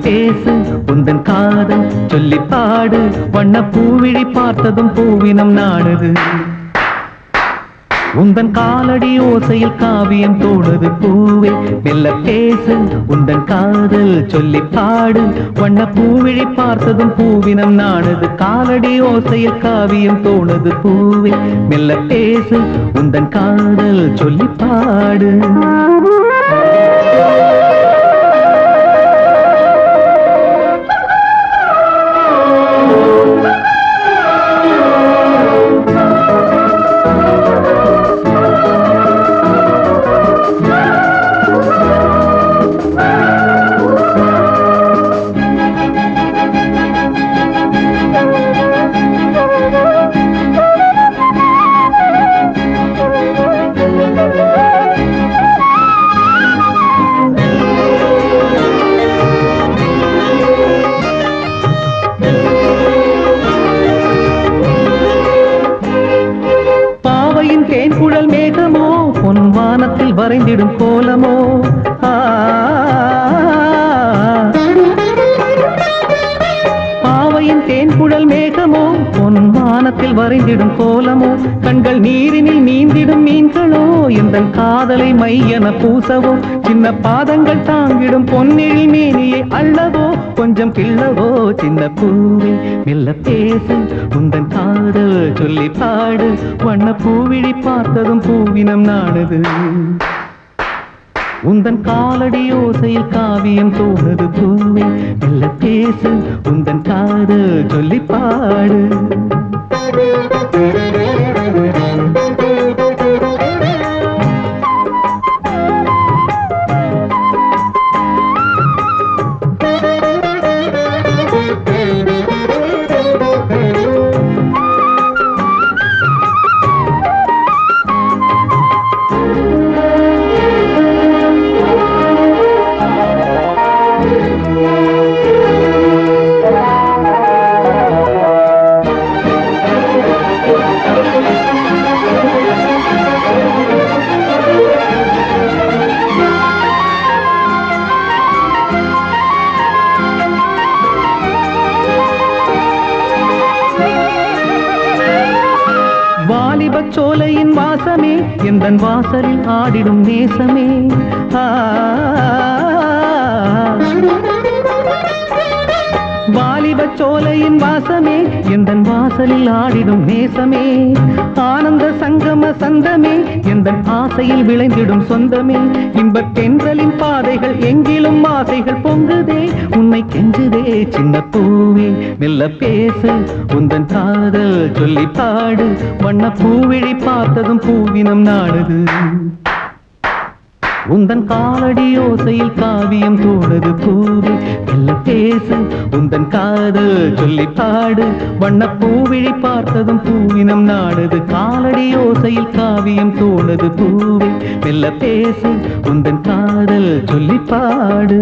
பேசு உந்தன் காதல் சொல்லி பாடு வண்ண பூவிழி பார்த்ததும் பூவினம் நாடுது உந்தன் காலடி ஓசையில் காவியம் தோடுது பூவே மெல்ல பேசு உந்தன் காதல் சொல்லி பாடு வண்ண பூவிழி பார்த்ததும் பூவினம் நாடுது காலடி ஓசையில் காவியம் தோணுது பூவே மெல்ல பேசு உந்தன் காதல் சொல்லி பாடு தேன்குழல் மேகமோ பொன் வானத்தில் வரைந்திடும் கோலமோ பாவையின் தேன்குழல் மேகமோ பொன் வானத்தில் வரைந்திடும் கோலமோ கண்கள் நீரினில் நீந்திடும் மீன்களோ எந்தன் காதலை மையென பூசவோ சின்ன பாதங்கள் தாங்கிடும் பொன்னிழில் மேனியை அள்ளவோ கொஞ்சம் கிள்ளவோ சின்ன பூவே மெல்ல பேசு உந்தன் காதல் சொல்லி பாடு வண்ண பூவிழி பார்த்ததும் பூவினம் நாடுது உந்தன் காலடி ஓசையில் காவியம் தோணுது பூவே மெல்ல பேசு உந்தன் காதல் சொல்லி பாடு சோலையின் வாசமே எந்தன் வாசலில் ஆடிடும் நேசமே வாலிப சோலையின் வாசமே எந்தன் வாசலில் ஆடிடும் நேசமே ஆனந்த சங்கம சந்தமே எந்தன் ஆசையில் விளைந்திடும் சொந்தமே இன்பத் தென்றலின் பாதைகள் எங்கிலும் ஆசைகள் பொங்குதே உன்னை கெஞ்சுதே சின்ன பூவே மெல்ல பேசு உந்தன் காதல் சொல்லி பாடு வண்ண பூவிழி பார்த்ததும் பூவினம் நாடுது உந்தன் காலடி ஓசையில் காவியம் தோணுது பூவே மெல்ல பேசு உந்தன் காதல் சொல்லி பாடு வண்ண பூவிழி பார்த்ததும் பூவினம் நாடுது காலடி ஓசையில் காவியம் தோணுது பூவே மெல்ல பேசு உந்தன் காதல் சொல்லி பாடு